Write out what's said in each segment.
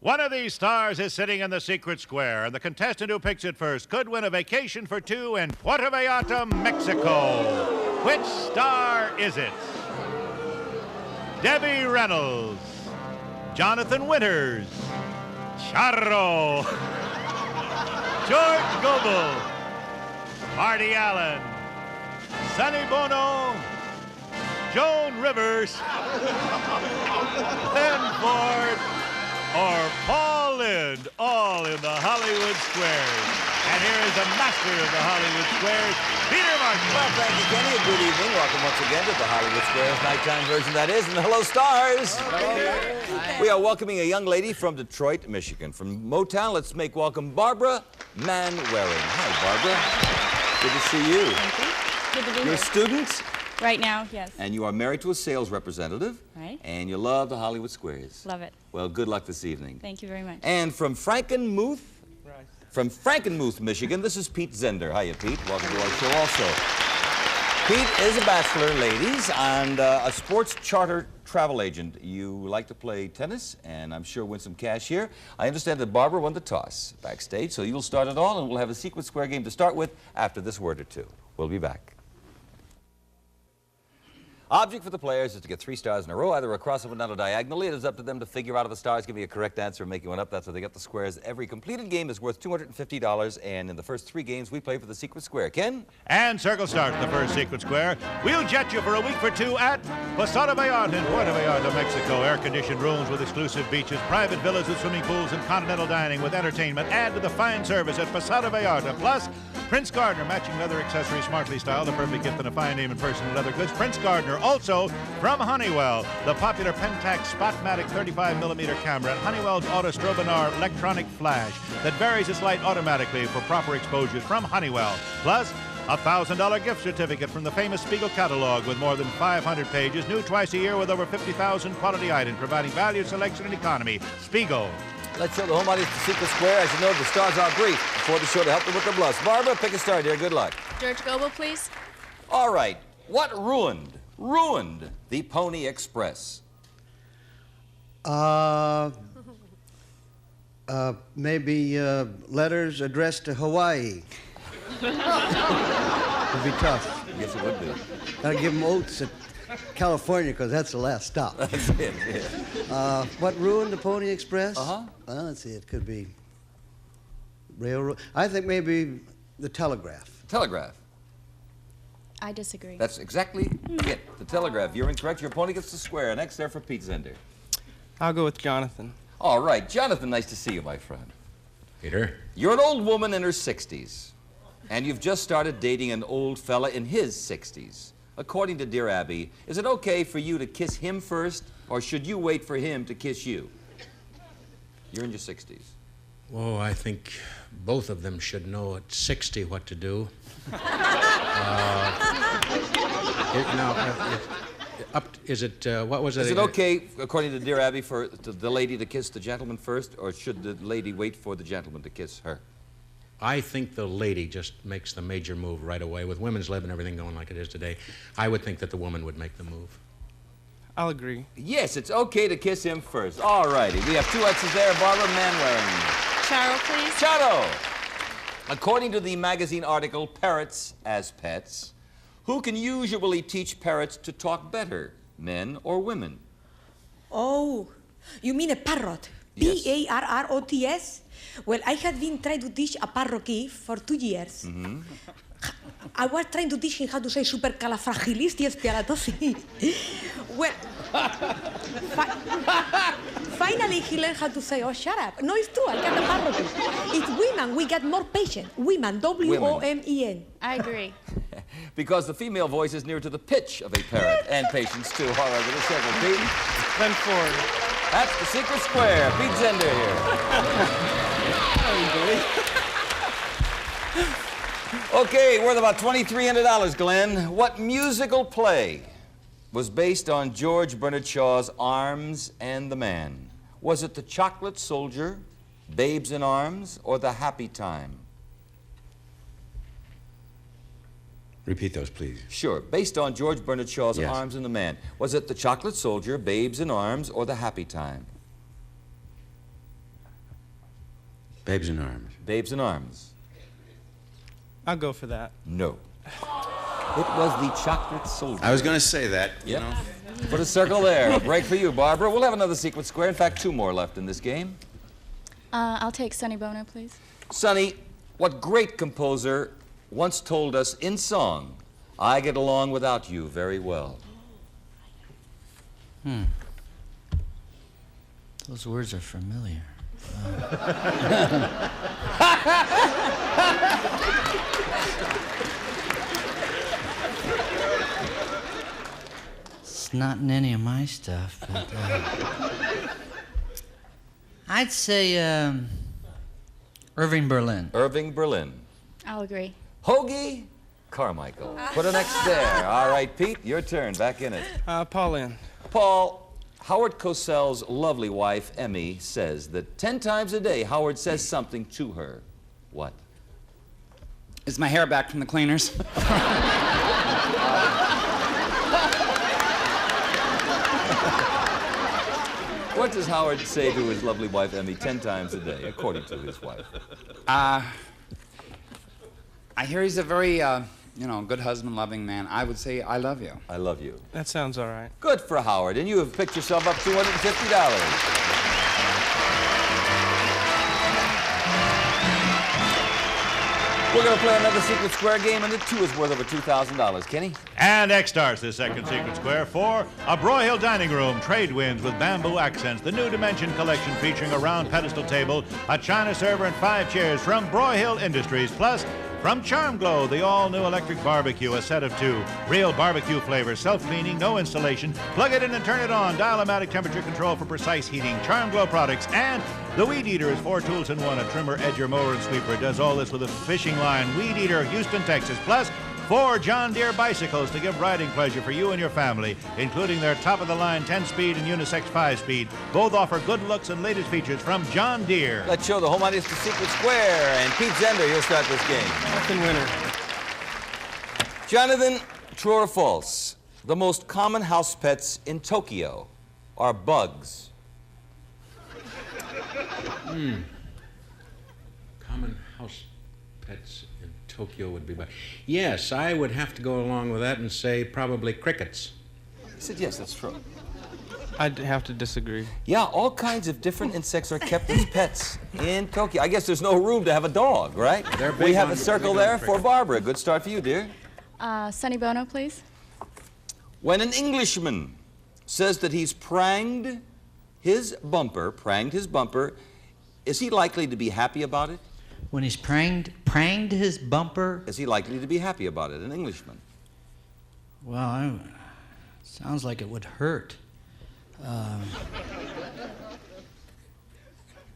One of these stars is sitting in the secret square, and the contestant who picks it first could win a vacation for two in Puerto Vallarta, Mexico. Which star is it? Debbie Reynolds, Jonathan Winters, Charo, George Gobel, Marty Allen, Sonny Bono, Joan Rivers, Len Ford, or Paul Lynde, all in the Hollywood Squares. And here is the master of the Hollywood Squares, Peter Martin. Well, thank you, Kenny, and good evening. Welcome once again to the Hollywood Squares nighttime version, that is, and hello, stars. Hello. We are welcoming a young lady from Detroit, Michigan. From Motown, let's make welcome Barbara Manwaring. Hi, Barbara. Good to see you. Thank you. Good to be You're a here. student? Right now, yes. And you are married to a sales representative. Right. And you love the Hollywood Squares. Love it. Well, good luck this evening. Thank you very much. And from Frankenmuth, Michigan, this is Pete Zender. Hiya, Pete. Welcome to our show also. Pete is a bachelor, ladies, and a sports charter travel agent. You like to play tennis, and I'm sure win some cash here. I understand that Barbara won the toss backstage, so you'll start it all, and we'll have a secret square game to start with after this word or two. We'll be back. Object for the players is to get 3 stars in a row, either across or down or diagonally. It is up to them to figure out if the stars give me a correct answer and make one up. That's how they get the squares. Every completed game is worth $250, and in the first 3 games, we play for the secret square. Ken? And circle starts the first secret square. We'll jet you for a week for two at Posada Vallarta in Puerto Vallarta, Mexico. Air-conditioned rooms with exclusive beaches, private villas with swimming pools, and continental dining with entertainment. Add to the fine service at Posada Vallarta. Plus, Prince Gardner, matching leather accessories smartly styled, the perfect gift and a fine name in person and leather goods. Prince Gardner, also from Honeywell, the popular Pentax Spotmatic 35mm camera and Honeywell's Autostrobonar electronic flash that varies its light automatically for proper exposures from Honeywell. Plus, a $1,000 gift certificate from the famous Spiegel catalog with more than 500 pages, new twice a year with over 50,000 quality items, providing value, selection, and economy. Spiegel. Let's show the home audience the secret square. As you know, the stars are brief before the show to help them with their bluffs. Barbara, pick a star, dear. Good luck. George Gobel, please. All right. What ruined the Pony Express? Maybe letters addressed to Hawaii. Would be tough. Yes, it would be. Gotta give them oats at California, because that's the last stop. That's it, yeah. What ruined the Pony Express? Uh-huh. Well, let's see, it could be railroad. I think maybe the telegraph. Telegraph. I disagree. That's exactly it. The telegraph. You're incorrect. Your opponent gets the square. Next there for Pete Zender. I'll go with Jonathan. All right. Jonathan, nice to see you, my friend. Peter? You're an old woman in her 60s, and you've just started dating an old fella in his 60s. According to Dear Abby, is it okay for you to kiss him first, or should you wait for him to kiss you? You're in your 60s. Oh, I think both of them should know at 60 what to do. What was it? Is it okay, according to Dear Abby, for the lady to kiss the gentleman first, or should the lady wait for the gentleman to kiss her? I think the lady just makes the major move right away. With women's lib and everything going like it is today, I would think that the woman would make the move. I'll agree. Yes, it's okay to kiss him first. All righty. We have 2 X's there. Barbara Manwaring. Charo, please. Charo. According to the magazine article Parrots as Pets, who can usually teach parrots to talk better, men or women? Oh, you mean a parrot? Yes. Parrots? Well, I had been trying to teach a parroquet for 2 years. Mm-hmm. I was trying to teach him how to say supercalifragilisticexpialidocious. Well, finally he learned how to say, oh, shut up. No, it's true, I got a parroquet. It's women, we got more patient. Women, W-O-M-E-N. I agree. Because the female voice is near to the pitch of a parrot, and patience too. All right, with a second, Pete. Then Ford. That's the secret square. Pete Zender here. Okay, worth about $2,300, Glenn. What musical play was based on George Bernard Shaw's Arms and the Man? Was it The Chocolate Soldier, Babes in Arms, or The Happy Time? Repeat those, please. Sure. Based on George Bernard Shaw's Yes. Arms and the Man. Was it The Chocolate Soldier, Babes in Arms, or The Happy Time? Babes in Arms. Babes in Arms. I'll go for that. No. It was the Chocolate Soldier. I was going to say that, you know. Put a circle there. A break for you, Barbara. We'll have another sequence square. In fact, 2 more left in this game. I'll take Sonny Bono, please. Sonny, what great composer once told us in song, I get along without you very well. Those words are familiar. It's not in any of my stuff, but I'd say Irving Berlin. Irving Berlin. I'll agree. Hoagie Carmichael. Put an X there. All right, Pete, your turn. Back in it. Paul Lynde. Paul, Howard Cosell's lovely wife, Emmy, says that 10 times a day Howard says something to her. What? Is my hair back from the cleaners? What does Howard say to his lovely wife, Emmy, 10 times a day, according to his wife? I hear he's a very, good husband, loving man. I would say, I love you. I love you. That sounds all right. Good for Howard, and you have picked yourself up $250. We're going to play another Secret Square game, and the 2 is worth over $2,000. Kenny? And X starts this second Secret Square for a Broyhill dining room, trade winds with bamboo accents, the new Dimension collection featuring a round pedestal table, a china server, and 5 chairs from Broyhill Industries, plus from Charm Glow, the all-new electric barbecue, a set of 2. Real barbecue flavor, self-cleaning, no installation. Plug it in and turn it on. Dial-o-matic temperature control for precise heating. Charm Glow products. And the Weed Eater is 4 tools in 1. A trimmer, edger, mower, and sweeper. Does all this with a fishing line. Weed Eater, Houston, Texas. Plus 4 John Deere bicycles to give riding pleasure for you and your family, including their top-of-the-line 10-speed and unisex 5-speed. Both offer good looks and latest features from John Deere. Let's show the home audience the Secret Square, and Pete Zender, you'll start this game. Jonathan winner. Jonathan, true or false? The most common house pets in Tokyo are bugs. Common house pets in Tokyo would be... Yes, I would have to go along with that and say probably crickets. He said yes, that's true. I'd have to disagree. Yeah, all kinds of different insects are kept as pets in Tokyo. I guess there's no room to have a dog, right? We have a circle there for Barbara. Good start for you, dear. Sonny Bono, please. When an Englishman says that he's pranged his bumper, is he likely to be happy about it? When he's pranged his bumper? Is he likely to be happy about it, an Englishman? Well, sounds like it would hurt.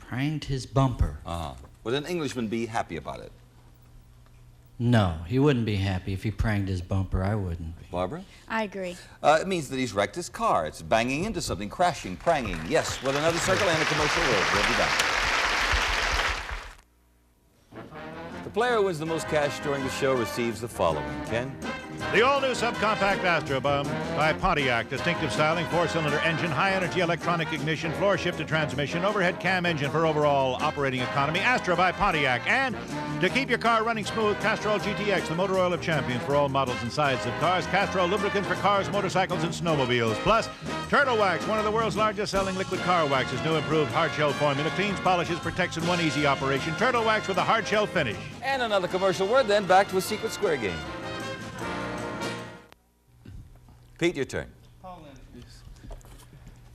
Pranged his bumper. Would an Englishman be happy about it? No, he wouldn't be happy if he pranged his bumper. I wouldn't be. Barbara? I agree. It means that he's wrecked his car. It's banging into something, crashing, pranging. Yes, with another circle and a commercial word. We'll be back. The player who wins the most cash during the show receives the following. Ken? The all-new subcompact Astra by Pontiac. Distinctive styling, 4-cylinder engine, high-energy electronic ignition, floor-shifted transmission, overhead cam engine for overall operating economy. Astra by Pontiac. And to keep your car running smooth, Castrol GTX, the motor oil of champions for all models and sizes of cars. Castrol lubricants for cars, motorcycles, and snowmobiles. Plus, Turtle Wax, one of the world's largest-selling liquid car waxes. New improved hard shell formula, cleans, polishes, protects in one easy operation. Turtle Wax with a hard shell finish. And another commercial word, then back to a Secret Square game. Pete, your turn. Paul Lynde, please.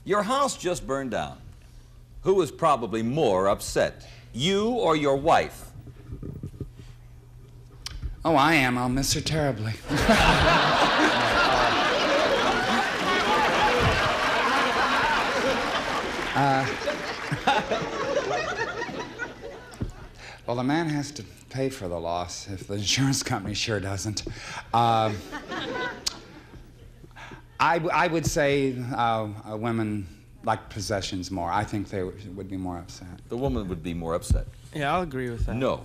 Your house just burned down. Who is probably more upset, you or your wife? Oh, I am. I'll miss her terribly. Well, the man has to pay for the loss if the insurance company sure doesn't. I would say women like possessions more. I think they would be more upset. The woman would be more upset. Yeah, I'll agree with that. No.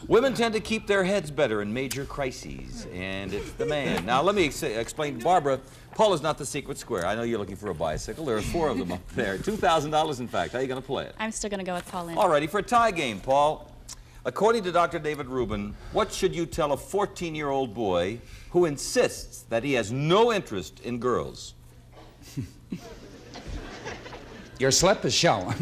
Women tend to keep their heads better in major crises, and it's the man. Now, let me explain to Barbara. Paul is not the secret square. I know you're looking for a bicycle. There are 4 of them up there. $2,000, in fact. How are you going to play it? I'm still going to go with Paul Lynde. All righty, for a tie game, Paul. According to Dr. David Rubin, what should you tell a 14-year-old boy who insists that he has no interest in girls? Your slip is showing.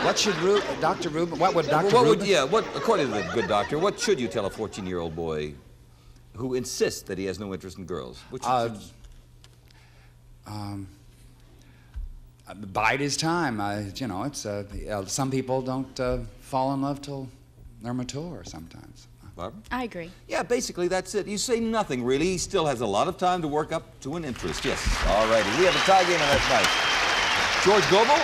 What should Dr. Rubin, what would Dr. Rubin? According to the good doctor, what should you tell a 14-year-old boy who insists that he has no interest in girls? Bide his time. You know, it's some people don't fall in love till they're mature sometimes. Barbara? I agree. Yeah, basically that's it. You say nothing, really. He still has a lot of time to work up to an interest. Yes. All righty. We have a tie game, and that's nice. George Gobel?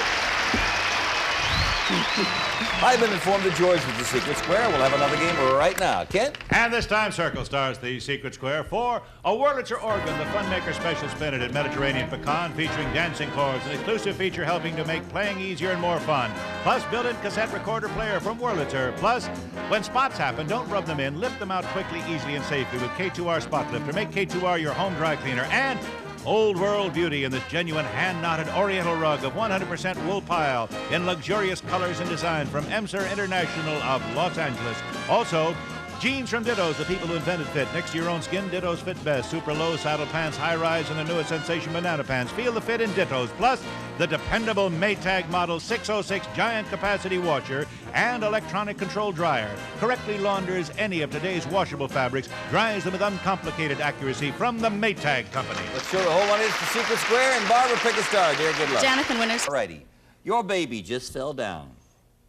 I've been informed that George was the secret square. We'll have another game right now. Kent? And this time, Circle stars the secret square for a Wurlitzer organ, the Funmaker Special Spinneted Mediterranean Pecan, featuring dancing chords, an exclusive feature helping to make playing easier and more fun. Plus, built-in cassette recorder player from Wurlitzer. Plus, when spots happen, don't rub them in. Lift them out quickly, easily, and safely with K2R Spot Lifter. Make K2R your home dry cleaner. And old world beauty in this genuine hand-knotted oriental rug of 100% wool pile in luxurious colors and design from Emser International of Los Angeles. Also, jeans from Dittos, the people who invented fit. Next to your own skin, Dittos fit best. Super low saddle pants, high rise, and the newest sensation banana pants. Feel the fit in Dittos. Plus, the dependable Maytag Model 606 giant capacity washer and electronic control dryer. Correctly launders any of today's washable fabrics, dries them with uncomplicated accuracy from the Maytag Company. Let's show the whole one is the secret square, and Barbara, pick a star, dear. Good luck. Jonathan Winters. All righty. Your baby just fell down.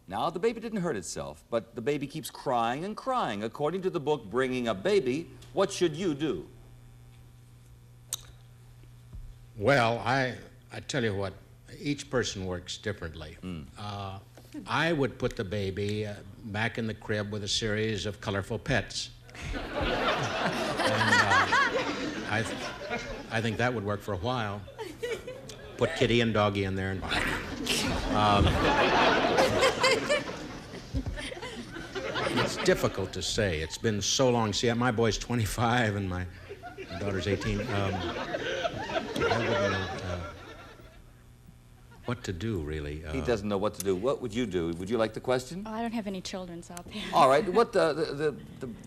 Now, the baby didn't hurt itself, but the baby keeps crying and crying. According to the book, Bringing Up Baby, what should you do? Well, I tell you what, each person works differently. I would put the baby back in the crib with a series of colorful pets. And I think that would work for a while. Put Kitty and Doggy in there. It's difficult to say. It's been so long. See, my boy's 25 and my daughter's 18. I wouldn't know what to do, really. He doesn't know what to do. What would you do? Would you like the question? Oh, I don't have any children, so I'll pay. All right. What the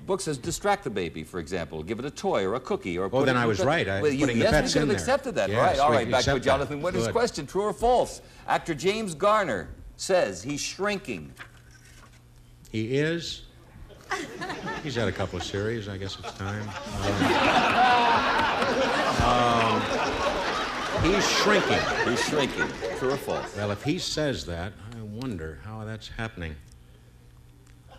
book says, distract the baby, for example. Give it a toy or a cookie or. Oh, then I was right. I was putting the pets in there. Yes, we could have accepted that. Yes, right. All we right. Back to accept Jonathan Winters' Good. question. True or false? Actor James Garner says he's shrinking. He is? He's had a couple of series. I guess it's time. He's shrinking. He's shrinking. True or false? Well, if he says that, I wonder how that's happening.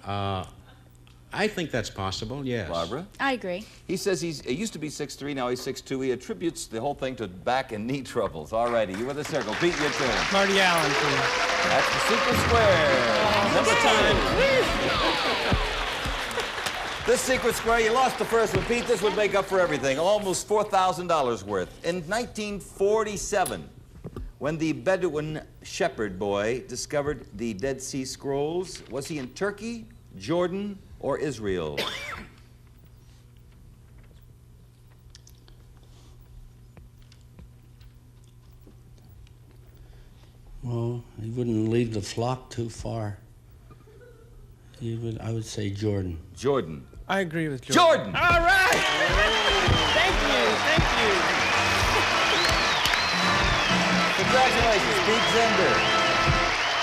I think that's possible, yes. Barbara? I agree. He says he used to be 6'3", now he's 6'2". He attributes the whole thing to back and knee troubles. All righty, you were the circle. Pete, your turn. Marty Allen, please. That's the secret square. Number 10. This secret square, you lost the first one, Pete. This would make up for everything. Almost $4,000 worth. In 1947, when the Bedouin shepherd boy discovered the Dead Sea Scrolls, was he in Turkey, Jordan, or Israel? Well, he wouldn't leave the flock too far. I would say Jordan. Jordan. I agree with Jordan. Jordan! All right! Thank you. Congratulations, Pete Zender.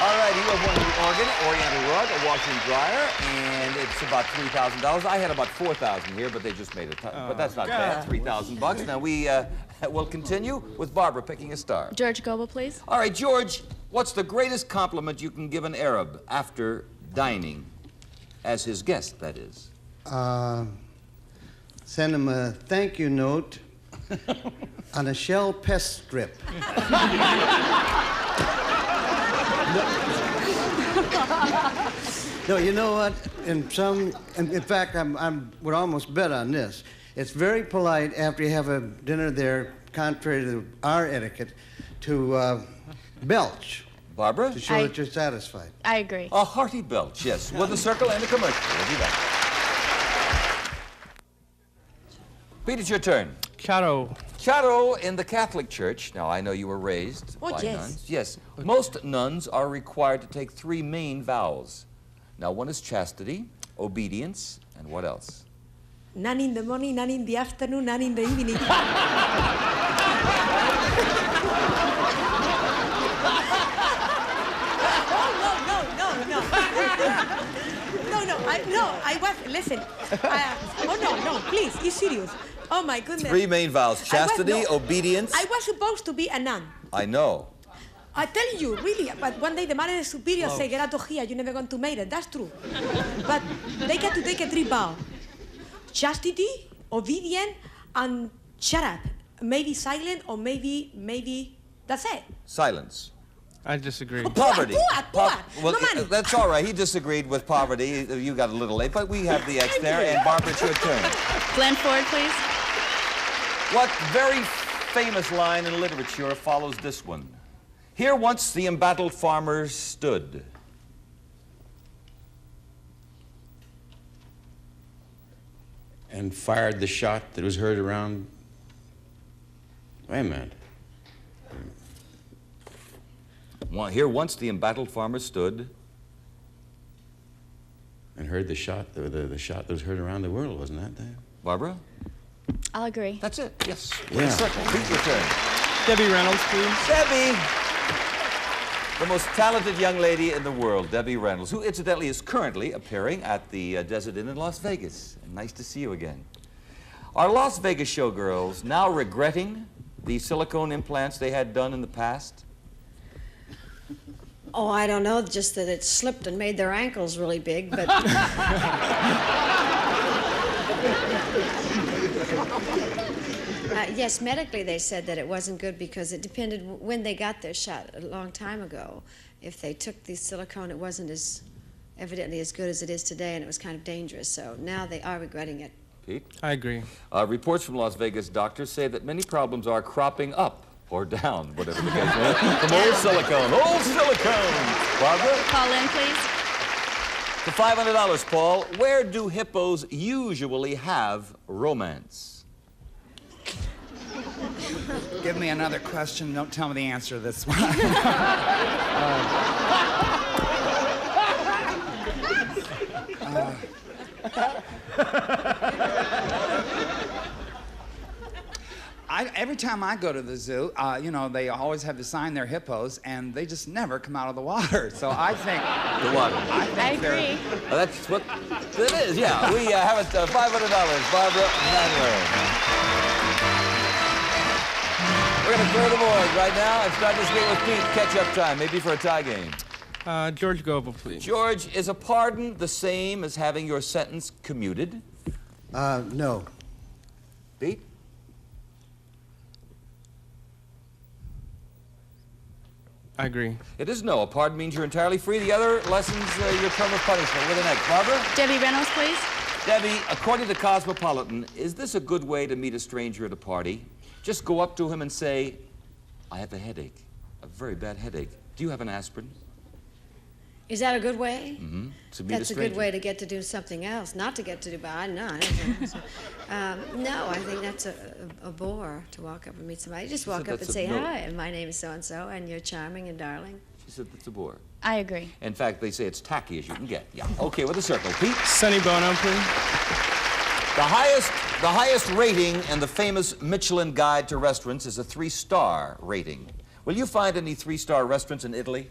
All right, you have won the organ, oriental rug, a washer and dryer, and it's about $3,000. I had about $4,000 here, but they just made it. But that's not bad, $3,000. Now we will continue with Barbara picking a star. George Gobel, please. All right, George, what's the greatest compliment you can give an Arab after dining? As his guest, that is. Send him a thank you note on a shell pest strip. No, you know what? In fact, we're almost bet on this. It's very polite after you have a dinner there, contrary to our etiquette, to belch. Barbara? To show that you're satisfied. I agree. A hearty belch, yes. With a circle and a commercial. We'll do that. Pete, it's your turn. Charo. Charo in the Catholic Church. Now, I know you were raised by yes. nuns. Yes. Most nuns are required to take 3 main vows. Now, one is chastity, obedience, and what else? None in the morning, none in the afternoon, none in the evening. I was, listen. No, please, it's serious. Oh, my goodness. 3 main vows, chastity, obedience. I was supposed to be a nun. I know. I tell you, really, but one day the Madre Superior said, get out of here, you're never going to make it. That's true. But they get to take a 3 vow. Chastity, obedient, and shut up. Maybe silent, or maybe that's it. Silence. I disagree. Poverty. Poor. Well, No money. that's all right. He disagreed with poverty. You got a little late, but we have the X there. And Barbara, it's your turn. Glenn Ford, please. What very famous line in literature follows this one? Here once the embattled farmer stood. And fired the shot that was heard around. Wait a minute. Here once the embattled farmer stood. And heard the shot, the shot that was heard around the world, wasn't that there? Barbara? I'll agree. That's it. Yes. Yeah. Circle. Pete, your turn. Debbie Reynolds, please. Debbie. The most talented young lady in the world, Debbie Reynolds, who incidentally is currently appearing at the Desert Inn in Las Vegas. And nice to see you again. Are Las Vegas showgirls now regretting the silicone implants they had done in the past? Oh, I don't know, just that it slipped and made their ankles really big, but... yes, medically they said that it wasn't good because it depended when they got their shot a long time ago. If they took the silicone, it wasn't as evidently as good as it is today, and it was kind of dangerous, so now they are regretting it. Pete? I agree. Reports from Las Vegas doctors say that many problems are cropping up or down, whatever the case is, from old silicone. Old silicone! Barbara? Paul Lynde, please. For $500, Paul, where do hippos usually have romance? Give me another question. Don't tell me the answer to this one. Every time I go to the zoo, you know, they always have to sign their hippos, and they just never come out of the water. So I think... The water. I agree. That's what it is, yeah. We have it, $500, Barbara Nadler. We're going to clear the board right now and start this game with Pete. Catch-up time, maybe for a tie game. George Gobel, please. George, is a pardon the same as having your sentence commuted? No. Pete? I agree. It is no. A pardon means you're entirely free. The other lessens your term of punishment. With the next. Barbara? Debbie Reynolds, please. Debbie, according to Cosmopolitan, is this a good way to meet a stranger at a party? Just go up to him and say, I have a headache, a very bad headache. Do you have an aspirin? Is that a good way? Mm-hmm. That's a good way to get to do something else, not to get to do, no, I don't think so. No, I think that's a bore to walk up and meet somebody. Just walk up and say, hi, and my name is so-and-so, and you're charming and darling. She said that's a bore. I agree. In fact, they say it's tacky as you can get. Yeah. Okay, with a circle. Pete? Sonny Bono, please. The highest rating in the famous Michelin Guide to Restaurants is a 3-star rating. Will you find any 3-star restaurants in Italy?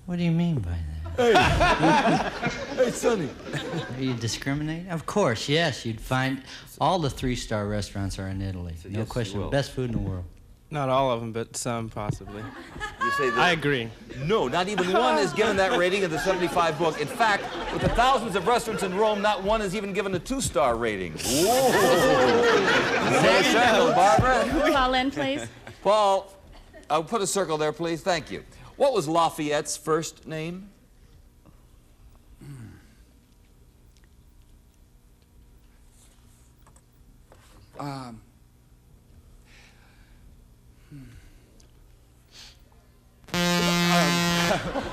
What do you mean by that? Hey, Sonny. Are you discriminating? Of course, yes. You'd find all the 3-star restaurants are in Italy. So No yes, question. you will. Best food in the world. Not all of them, but some possibly. You say that? I agree. No, not even one is given that rating in the 75 book. In fact, with the thousands of restaurants in Rome, not one is even given a 2-star rating. Whoa! Nice handle, Barbara. Paul Lynde, please. Paul, I'll put a circle there, please. Thank you. What was Lafayette's first name?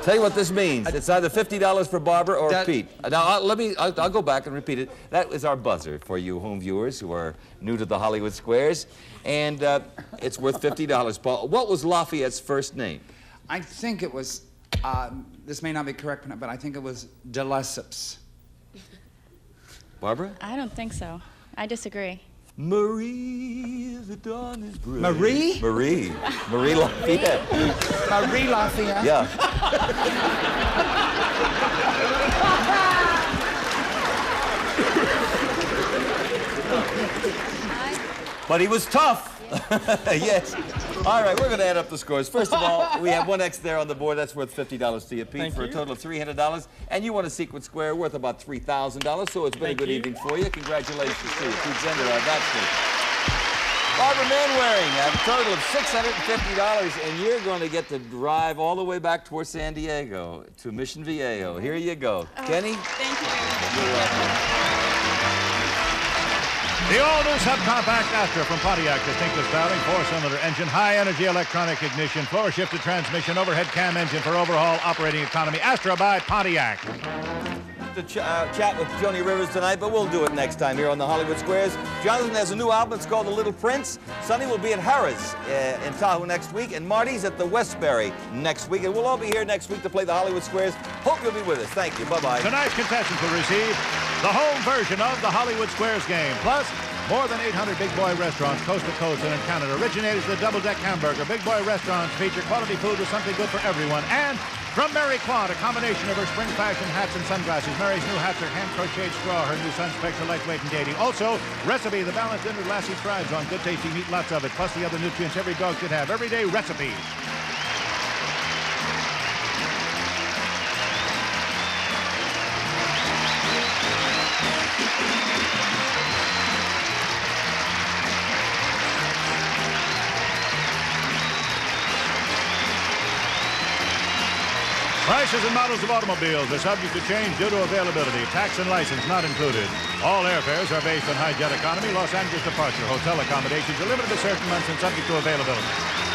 Tell you what this means. It's either $50 for Barbara or Pete. Now, I'll go back and repeat it. That is our buzzer for you home viewers who are new to the Hollywood Squares. And it's worth $50, Paul. What was Lafayette's first name? I think it was, this may not be correct, but I think it was de Lesseps. Barbara? I don't think so. I disagree. Marie, the dawn is bright. Marie? Marie. Marie Lafayette. Marie Lafayette? Yeah. But he was tough. Yes. All right, we're going to add up the scores. First of all, we have one X there on the board. That's worth $50 to you, Pete, for a total of $300. And you won a secret square worth about $3,000, so it's been a good evening for you. Congratulations to you, Pete Zender, our bachelor. Barbara Manwaring, a total of $650, and you're going to get to drive all the way back towards San Diego to Mission Viejo. Here you go. Kenny? Thank you. You're welcome. The all-new subcompact Astra from Pontiac, distinctive styling, 4-cylinder engine, high-energy electronic ignition, floor-shifted transmission, overhead cam engine for overhaul operating economy. Astra by Pontiac. To chat with Joan Rivers tonight, but we'll do it next time here on the Hollywood Squares. Jonathan has a new album. It's called The Little Prince. Sonny will be at Harrah's in Tahoe next week, and Marty's at the Westbury next week. And we'll all be here next week to play the Hollywood Squares. Hope you'll be with us. Thank you. Bye-bye. Tonight's contestants will receive the home version of the Hollywood Squares game, plus more than 800 Big Boy restaurants coast to coast and in Canada. Originators of the Double-Deck Hamburger. Big Boy restaurants feature quality food with something good for everyone. And from Mary Quant, a combination of her spring fashion hats and sunglasses. Mary's new hats are hand-crocheted straw. Her new sun specs are lightweight and dating. Also, Recipe, the balanced dinner Lassie thrives on. Good tasty meat, lots of it, plus the other nutrients every dog should have. Everyday Recipe. Prices and models of automobiles are subject to change due to availability. Tax and license not included. All airfares are based on high jet economy. Los Angeles departure. Hotel accommodations are limited to certain months and subject to availability.